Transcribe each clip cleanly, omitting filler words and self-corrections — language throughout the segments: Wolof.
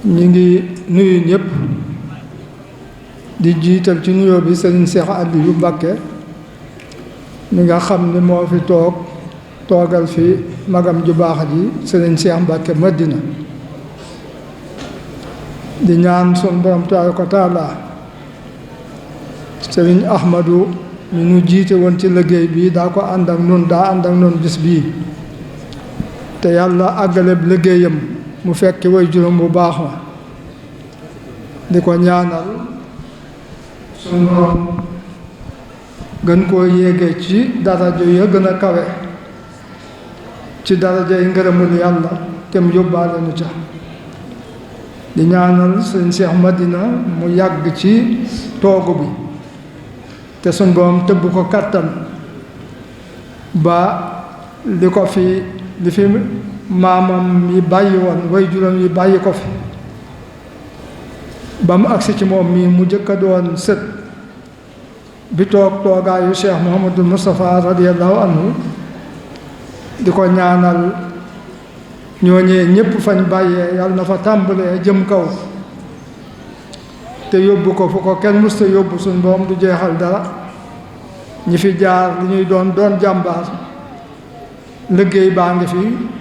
ñu ngi nuyu ñëpp di jiital ci nuyoo bi Serigne Cheikh Aliou Mbacké mi nga xam ni moo fi toogal fi magam ju baax ji Serigne Cheikh Mbacké Madina di ñaan sun borom tabaaraka wa taala Serigne Ahmadou mi nu jiite woon ci liggéey bi daa ànd ak nun bis bii te yàlla àggaleb liggéeyam mu fekki way juróom bu baax ma di ko ñaanal suñu borom gën koo yéege ci daraja ya gën a kawe ci daraja yi ngërëmul yàlla te mu yóbbaale nu ca di ñaanal sëñ Cheikh Madina mu yàgg ci toogu bi te suñu borom tëbb ko kattan ba li fi maamam yi bàyyi woon way juróom yi bàyyi ko fi ba mu agsi ci moom mii mu jëkk a doon sët bi toogaayu Cheikh Mouhamadul Moustapha radiyallahu anhu di ko ñaanal ñooñee ñépp fañ bàyyee yàlla na fa tàmbalee jëm kaw te yóbbu ko fu ko kenn musta yóbbu suñ boom du jeexal dara ñi fi jaar li ñuy doon jàmbaar liggéey baa ngi fi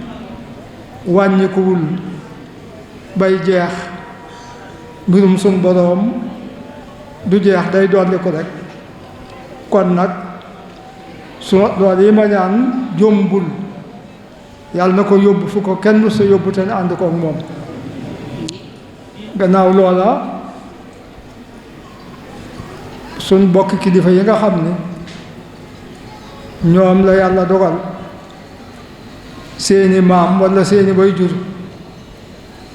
wàññikuwul bay jeex mbirum suñ boroom du jeex day dolli ko rek kon nag su loolu yi ma ñaan jombul yàlla na ko yóbbu fu ko kenn sa yóbbu te ne ànd kook moom gannaaw loola suñ bokk kilifa yi nga xam ne ñoom la yàlla dogal seeni maam walla seeni waajur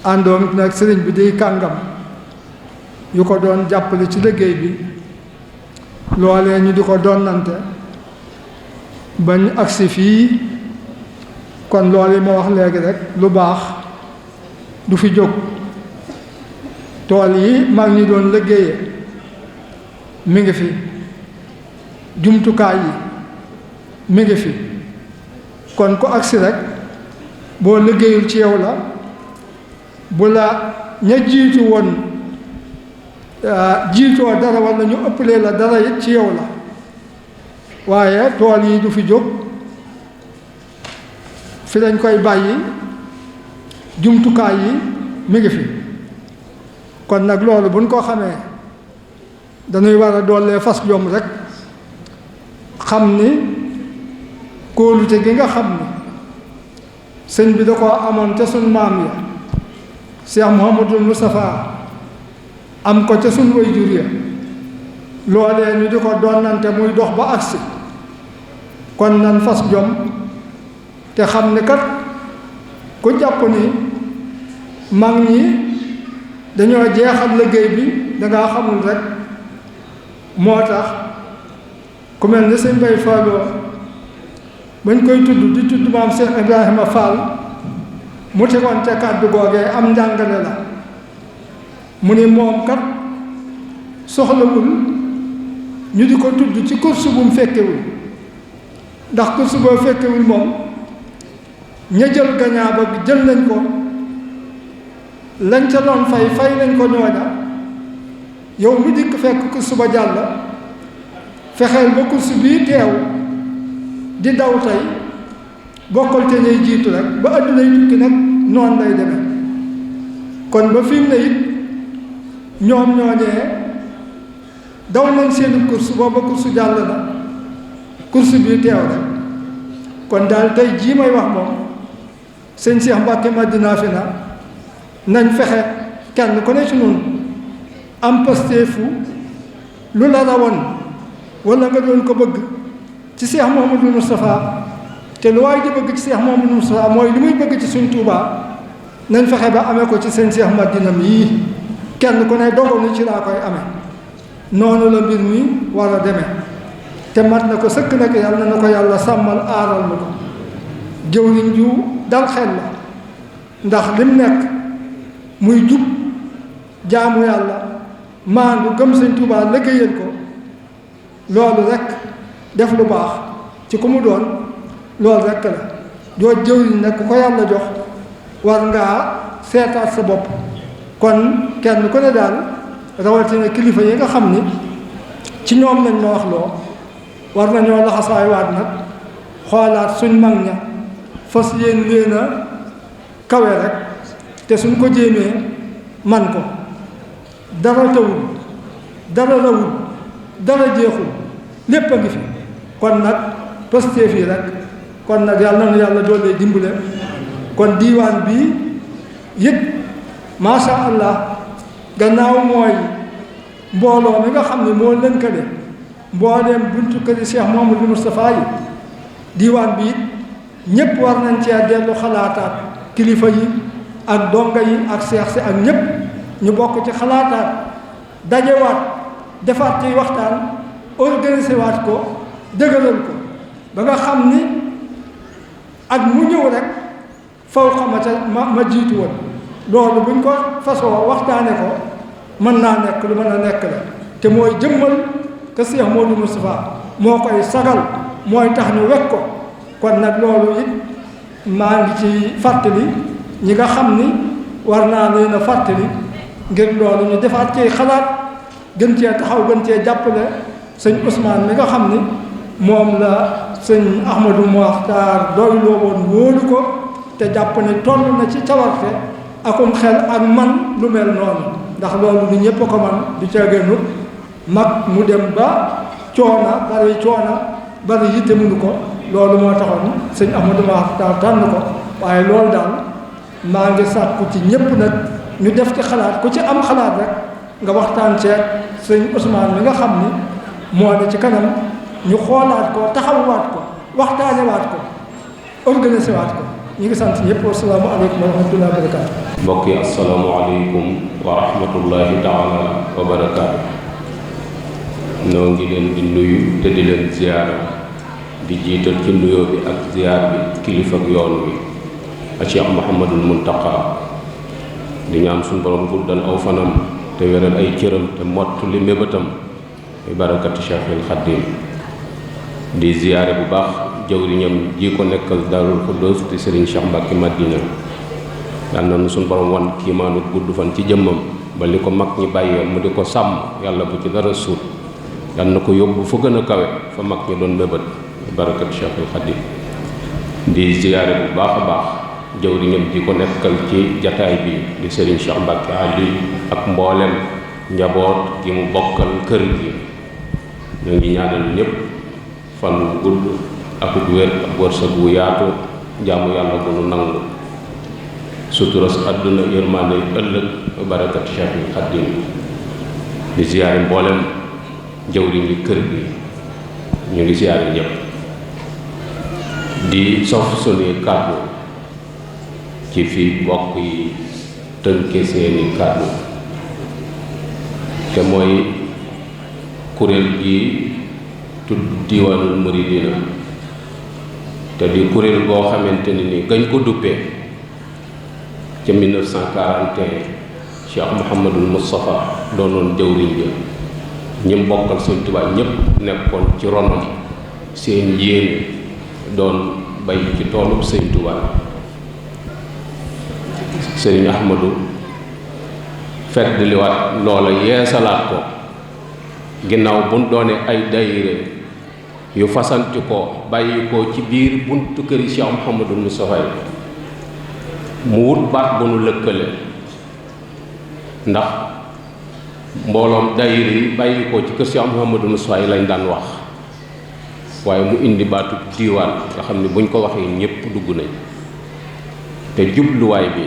àndoon nag sëriñ bi day kàngam yu ko doon jàppale ci liggéey bi loolee ñu di ko donnante bañ agsi fii kon loolu ma wax léegi rek lu baax du fi jóg tool yi mag ñi doon liggéeye mi ngi fi jumtukaay yi mi ngi fi kon ku agsi rek boo liggéeyul ci yow la bu la ña jiitu woon jiitoo dara walla ñu ëppalee la dara it ci yow la waaye tool yi du fi jóg fi lañ koy bàyyi jumtukaay yi mi ngi fi kon nag loolu buñ ko xamee dañuy war a doolee fas jom rek xam ni kóolute gi nga xam ni sëñ bi da ko amoon ca suñ maam ya Cheikh Mouhamadul Moustapha am ko ca suñ way jur ya loolee ñu di ko donnante muy dox ba agsi kon nan fas jom te xam ni kat ku jàpp ni mag ñi dañoo jeexal liggéey bi dangaa xamul rek moo tax ku mel ni sëñ Bay Falloo bañ koy tudd di tudd maam Cheikh Ibrahima Fall mu tegoon ca kàddu googee am njàngale la mu ni moom kat soxlawul ñu di ko tudd ci course bu mu fekkewul ndax course boo fekkewul moom ña jël gañaa ba jël nañ ko lañ ca doon fay nañ ko ñooña yow mi dikk fekk course ba jàll fexeel ba course bii teew di daw tey bokkal te ñuy jiitu rek ba àdduna yi tukki nag noonu lay demee kon ba fi mu ne it ñoom ñooñee daw nañ seen course booba course jàll na course bii teew rek kon daal tey jii may wax moom sëñ Cheikh Mbacké Madina fi na nañ fexe kenn ku ne ci noonu am pasteefu lu la rawoon wala nga doon ko bëgg ci Cheikh Mouhamadou Moustapha te lu waay di bëgg ci Cheikh Mouhamadou Moustapha mooy li muy bëgg ci suñ Tuubaa nañ fexe ba amee ko ci seen Cheikh Madina yii kenn ku ne dogal ni ci laa koy amee noonu la mbir mi war a demee te mat na ko sëkk nag yàlla na ko yàlla sàmmal aaral na ko jëwriñ ju dal xel la ndax lim nekk muy jub jaamu yàlla maandu gëm sëñ Tuubaa liggéeyal ko loolu rek def lu baax ci ku mu doon loolu rek la doo jëwriñ nag ku ko yàlla jox war ngaa seetaat sa bopp kon kenn ku ne daal rawatina kilifa yi nga xam ni ci ñoom lañ ma wax loo war nañoo laxasaay waat nag xoolaat suñ mag ña fas yéen leen a kawe rek te suñ ko jéemee man ko dara tawul dara rawul dara jeexul lépp a ngi fi kon nag Pastef yi rek kon nag yàlla na yàlla doolee dimbale kon diiwaan bii it macha allah gannaaw mooy mbooloo mi nga xam ne moo lënkale mbooleem buntu këri Cheikh Mouhamadou Moustapha yi diiwaan bi it ñépp war nañ cee dellu xalaataat kilifa yi ak donga yi ak seex si ak ñépp ñu bokk ci xalaataat dajewaat defaat ci waxtaan organiser waat ko dëgëral ko ba nga xam ni ak mu ñëw rek faw xama ca ma jiitu woon loolu buñ ko fasoo waxtaane ko mën naa nekk lu mën a nekk la te mooy jëmmal que Cheikh Modou Moustapha moo koy sagal mooy tax ñu wekk ko kon nag loolu it maa ngi ci fàttali ñi nga xam ni war naa leen a fàttali ngir loolu ñu defaat ci xalaat gën cee taxaw gën cee jàppale sëñ Ousmane mi nga xam ni moom la sëñ Ahmadou Mokhtar doyloo woon wóolu ko te jàpp ne toll na ci cawarte akum xel ak man lu mel noonu ndax loolu ni ñëpp ko man du caagéenut mag mu dem ba coona bari yitte mënu ko loolu moo taxoon sëñ Ahmadou Mokhtar tànn ko waaye loolu daal maa ngi sàkku ci ñëpp nag ñu def ci xalaat ku ci am xalaat rek nga waxtaan ceeg sëñ Ousmane mi nga xam ni moo ne ci kanam ñu xoolaat ko taxawaat ko waxtaanewaat ko organiser waat ko ñu ngi sant ñëpp asalaamaaleykum wa rahmatullahi wa barakaatu. mbokk yi asalaamaaleykum wa rahmatullahi taala wa barakaatu. noo ngi leen di nuyu te di leen ziyaara di jiital ci nuyoo bi ak ziyaar bi kilifa ak yoon wi ak Cheikh Mouhamadul Muntaqa di ñaan suñu borom guddal aw fanam te wéral ay cëram te mott li mébétam bi barakati Cheikhul Xaddim di ziyaare bu baax jawriñam ji ko nekkal Daarul Xuddoos di Serigne Cheikh Mbacke Madina yàlla na suñu borom wan kiimaanu gudd fan ci jëmmam ba li ko mag ñi bàyyee mu di ko sàmm yàlla bu ci dara suut yàlla na ko yóbbu fa gën a kawe fa mag ñi doon mébét bi barakati Cheikhul Xaddim di ziyaare bu baax a baax jawriñam ji ko nekkal ci jataay bi di Serigne Cheikh Mbacke Ali ak mboolem njaboot gi mu bokkal kër gi ñoo ngi ñaanal ñëpp fan wu gudd ak wér ak wërsëg wu yaatu jaamu yàlla bu nu nangu suturas àdduna yërmande ëllëg barakat Cheikhul Xaddim di ziyaare mboolem jawriñ yi kër gi ñu ngi ziyaare ñëpp di sof sunuy kàddu ci fi bokk yi tënke seeni kàddu te mooy kuréel gi tudd Diiwaanul Muridina te di kuréel boo xamante ne ni gañ ko duppee ca 1941 Cheikh Mouhamadul Moustapha doonoon jawriñ ja ñi bokkal Sëñ Tuubaa ñépp nekkoon ci ronam seen yéene doon bay ci toolub Sëñ Tuubaa Sëriñ Ahmadou fedd liwaat loola yeesalaat ko ginnaaw bu doone ay daayira yu fasanti ko bàyyi ko ci biir buntu këri Cheikh Mouhamadou Moustapha mu wut baat bu nu lëkkale ndax mbooloom daayira yi bàyyi ko ci kër Cheikh Mouhamadou Moustapha lañ daan wax waaye mu indi baatu diiwaan nga xam ne buñ ko waxee ñépp dugg nañ te jubluwaay bi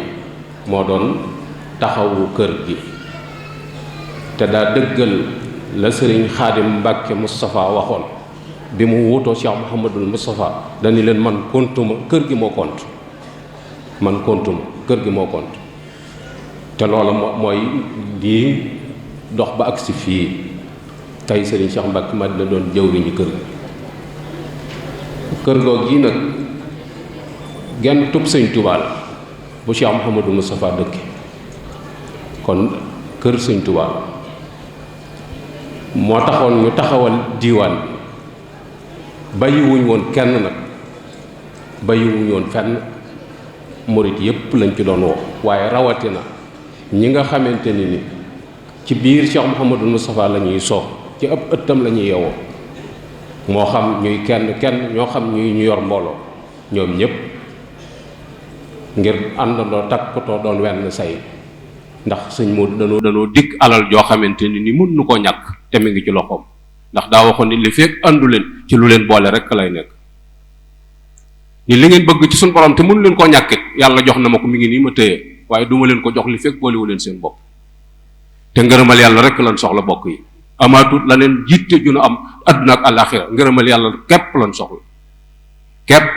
moo doon taxawu kër gi te daa dëggal la sëriñ Xaadim Mbàkke Moustapha waxoon bi mu wutoo Cheikh Mouhamadul Moustapha dañu leen man kontuma kër gi moo kont kër gi moo kont te loola mooy di dox ba agsi fii tey sëriñ Cheikh Mbàkke Madina doon jëwriñu kër googu yi nag genn tub Sëñ Tuubaa la bu Cheikh Mouhamadul Moustapha dëkk kon kër Sëñ Tuubaa moo taxoon ñu taxawal diiwaan bi bàyyiwuñ woon kenn nag bàyyiwuñ woon fenn murit yépp lañ ci doon woo waaye rawatina ñi nga xamante ni ci biir Cheikh Mouhamadou Moustapha la ñuy soog ci ab ëttam la ñuy yewoo moo xam ñuy kenn ñoo xam ñuy ñu yor mbooloo ñoom ñëpp ngir àndandoo takkatoo doon wenn say ndax sëñ Modou danoo dikk alal joo xamante ni mun nu koo ñàkk te mi ngi ci loxoom ndax daa waxoon ni li fekk àndu leen ci lu leen boole rek lay nekk ni li ngeen bëgg ci suñu borom te mënu leen koo ñàkkit yàlla jox na ma ko mi ngi nii ma téye waaye duma leen ko jox li fekk boolewu leen seen bopp te ngërëmal yàlla rek lan soxla bokk yi amaatut la leen jiite ju nu am adduna ak àllaaxira ngërëmal yàlla képp lan soxla képp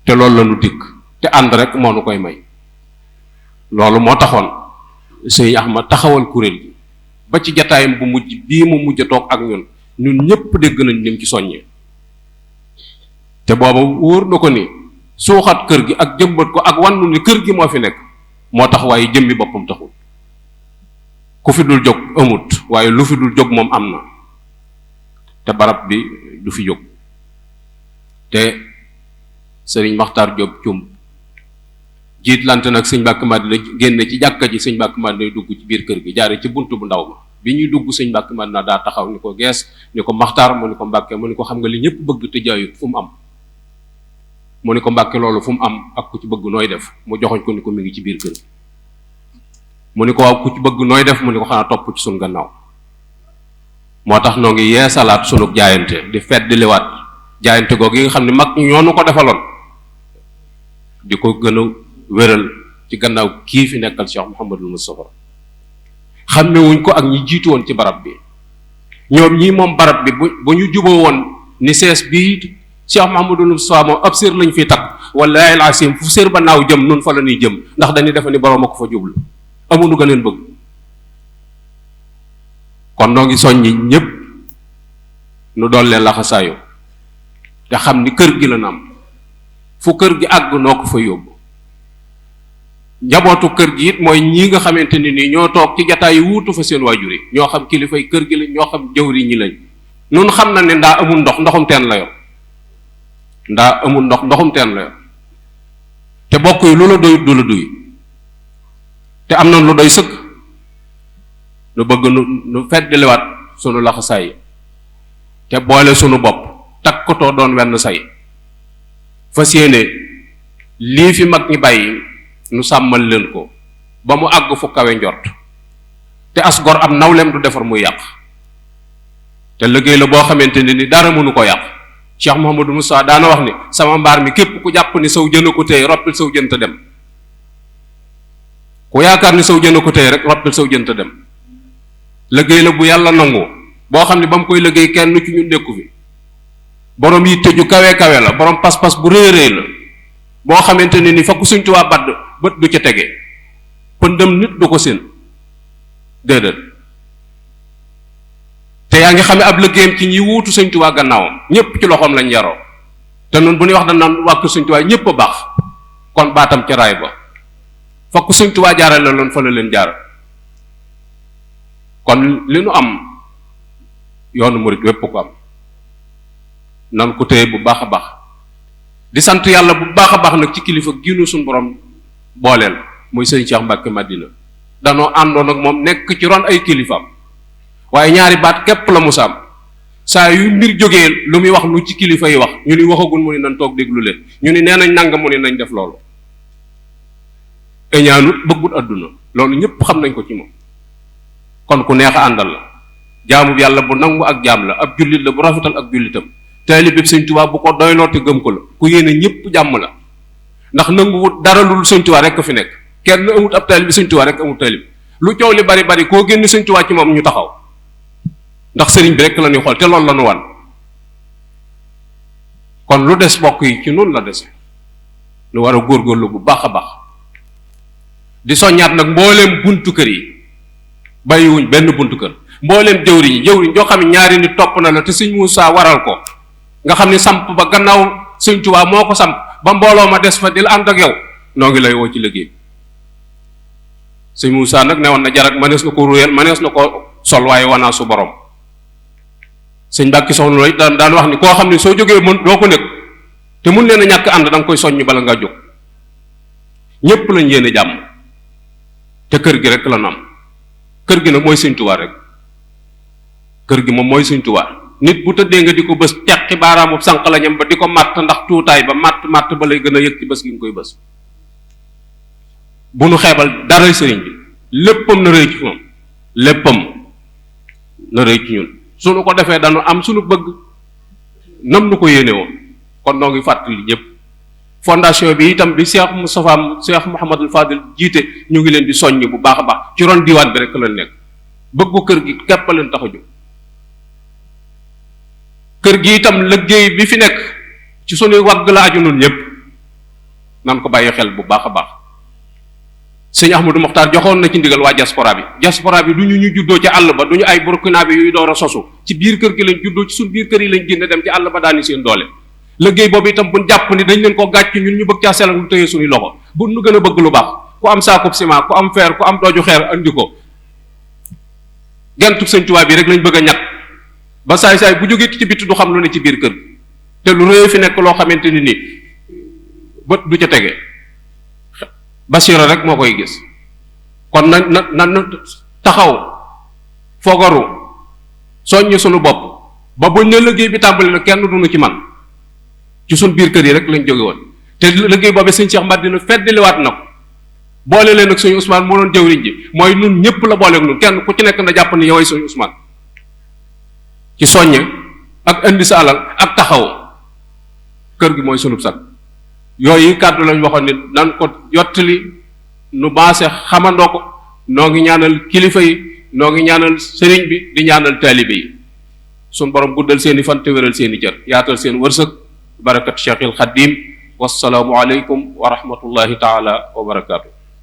te loolu la nu dikk te ànd rek moo nu koy may loolu moo taxoon sëñ Ahmad taxawal kuréel gi ba ci jataayam bu mujj bii mu mujj a toog ak ñun ñëpp dégg nañ lim ci soññee te booba wóor na ko ni suuxat kër gi ak jëmbat ko ak wannu ni kër gi moo fi nekk moo tax waaye jëmmi boppam taxul ku fi dul jóg amut waaye lu fi dul jóg moom am na te barab bi du fi jóg te sëriñ Maxtaar Jóob cum jiitlante nag sëñ Mbàkke Madina génne ci jàkka ji sëñ Mbàkke Madina dugg ci biir kër gi jaare ci bunt bu ndaw ma bi ñuy dugg sëñ Mbàkke Madina daa taxaw ni ko gees ni ko Maxtaar mu ni ko Mbàkke mu ni ko xam nga li ñëpp bëgg te jaayut fu mu am mu ni ko Mbàkke loolu fu mu am ak ku ci bëgg nooy def mu joxoñ ko ni ko mi ngi ci biir kër gi mu ni ko waaw ku ci bëgg nooy def mu ni ko xanaa topp ci sunu gannaaw moo tax noo ngi yeesalaat sunu jaayante di feddliwaat jaayante googu yi nga xam ne mag ñoo nu ko defaloon di ko gën a wéral ci gannaaw kii fi nekkal Cheikh Mouhamadul Moustapha xàmmewuñ ko ak ñi jiitu woon ci barab bi ñoom ñii moom barab bi bu ñu juboo woon ni sees bii Cheikh Mouhamadul Moustapha moom ab sér lañ fiy takk wallaahi al-asiim fu sér ba naaw jëm nun fa la ñuy jëm ndax dañuy defe ni borom a ko fa jublu amuñu gëneen bëgg kon noo ngi soññi ñëpp nu doon leen laxasaayu te xam ni kër gi la na am fu kër gi àgg noo ko fa yóbbu njabootu kër gi it mooy ñii nga xamante ni nii ñoo toog ci jataay yi wuutu fa seen waajur yi ñoo xam kilifay kër gi lañ ñoo xam jëwri ñi lañ nun xam na ne ndaa amul ndoxum teen la yor ndaa amul ndoxum teen la yor te bokk yi lu la doy du la doy te am na lu doy sëkk nu bëgg nu feddliwaat sunu laxasaay te boole sunu bopp takkatoo doon wenn say fas yéene lii fi mag ñi bàyyi nu sàmmal leen ko ba mu àgg fu kawe njort te as gor am nawleem du defar muy yàq te liggéey la boo xamante ne ni dara mënu ko yàq Cheikh Mouhamadou Moustapha daana wax ni sama mbaar mi képp ku jàpp ni saw jën a ko téye roppil saw jën te dem ku yaakaar ni saw jën a ko téye rek roppil saw jën te dem liggéey la bu yàlla nangu boo xam ne ba mu koy liggéey kenn ci ñu nekku fi borom yi tëju kawe la borom pas-pas bu réy la boo xamante ne ni fakk Sëñ Tuubaa badd bët du ca tege pëndam nit du ko seen déedéet te yaa ngi xam ne ab liggéeyam ci ñi wuutu Sëñ Tuubaa gannaawam ñépp ci loxoom lañ yaroo te noonu bu ñuy wax dañ naan wàkk Sëñ Tuubaa ñépp a baax kon baatam ca raay ba fakk Sëñ Tuubaa jaarale loon fa la leen jaar kon li nu am yoonu murit wépp ko am nan ko téye bu baax a baax di sant yàlla bu baax a baax nag ci kilifa giinu suñu borom booleel muy sëñ Cheikh Mbacke Madina danoo àndoon ak moom nekk ci ron ay kilifaam waaye ñaari baat képp la musaam saa yu mbir jógee lu muy wax lu ci kilifa yi wax ñu ni waxagul mu ni nañ toog déglu leen ñu ni nee nañ nanga mu ni nañ def loolu eñaanut bëggut àdduna loolu ñëpp xam nañ ko ci moom kon ku neex a àndal la jaamu yàlla bu nangu ak jaam la ab jullit la bu rafetal ak jullitam taalibe Sëñ Tuubaa bu ko doyloo te gëm ko la ku yéene ñëpp jàmm la ndax nanguwut dara lu Sëñ Tuubaa rek fi nekk kenn amut ab taalibe Sëñ Tuubaa rek amut taalibe lu coow li bari bari koo génn Sëñ Tuubaa ci moom ñu taxaw ndax sëriñ bi rek la ñuy xool te loolu la ñu wan kon lu des bokk yi ci noonu la dese lu war a góorgóorlu bu baax a baax di soññaat nag mbooleem buntu kër yi bàyyiwuñ benn buntu kër mbooleem jëwriñ joo xam ne ñaari nit topp na la te Sëñ Muusaa waral ko nga xam ne samp ba gannaaw Sëñ Tuubaa moo ko samp ba mbooloo ma des fa di la ànd ak yow noo ngi lay woo ci liggéey Sëñ Muusaa nag ne woon na jarak manees na ko ruyal manees na ko sol waaye wanaa su borom sëñ Mbàkke Soxna Lo daan wax ni koo xam ne soo jógee mën doo ko nekk te mun leen a ñàkk ànd da nga koy soññ bala ngaa jóg ñépp lañ yéene jàmm te kër gi rek la nam kër gi nag mooy Sëñ Tuubaa rek kër gi moom mooy Sëñ Tuubaa nit bu tëddee nga di ko bës teqi baaraamu sànq la ñam ba di ko màtt ndax tuutaay ba màtt ba lay gën a yëg ci bës gi nga koy bës bu nu xeebal dara sëriñ bi léppam na rëy ci moom léppam na rëy ci ñun suñu ko defee dañu am suñu bëgg nam nu ko yéene woon kon noo ngi fàttali ñëpp fondation bi itam bi Cheikh Moustapha Cheikh Mouhamadul Fadil jiite ñu ngi leen di soññ bu baax a baax ci ron diwaan bi rek la nekk bëggu kër gi képp leen tax a jóg kër gi itam liggéey bi fi nekk ci sunuy wagg la aju nun ñëpp nan ko bàyyi xel bu baax a baax sëñ Ahmadou Mokhtar joxoon na ci ndigal waa diaspora bi du ñu juddoo ci àll ba du ñu ay burkina bi yuy door a sosu ci biir kër gi lañ juddoo ci suñ biir kër yi lañ génne dem ci àll ba daani seen doole liggéey boobu itam buñ jàpp ni dañ leen koo gàcc ñun ñu bëgg caa selal lu tëye suñuy loxo bu nu gën a bëgg lu baax ku am saakub ciment ku am fer ku am dooju xeer andi ko gentu Sëñ Tuubaa bi rek lañ bëgg a ñàkk ba saay-saay bu jógee ci bitti du xam lu ne ci biir kër te lu rëy fi nekk loo xamante ni nii bët du ca tege basira rek moo koy gis kon na taxaw fogaru soññ suñu bopp ba buñ ne liggéey bi tàmbali na kenn duñu ci man ci suñ biir kër yi rek lañ jóge woon te liggéey boobu sëñ Cheikh Madina feddaliwaat na ko boole leen ak suñu Ousmane moo doon jëwriñ ji mooy nun ñëpp la booleeg nun kenn ku ci nekk na jàpp ni yoway suñu Ousmane ci soññe ak indi sa alal ak taxaw kër gi mooy sunub sag yooyu kàddu lañ waxoon ni nan ko yottali nu baase xamandoo ko noo ngi ñaanal kilifa yi noo ngi ñaanal sëriñ bi di ñaanal taalibe yi suñ borom guddal seeni fan te wéral seeni cër yaatal seen wërsëg barakat Cheikhil Xadim wassalaamu aleykum wa rahmatullahi taala wa barakaatu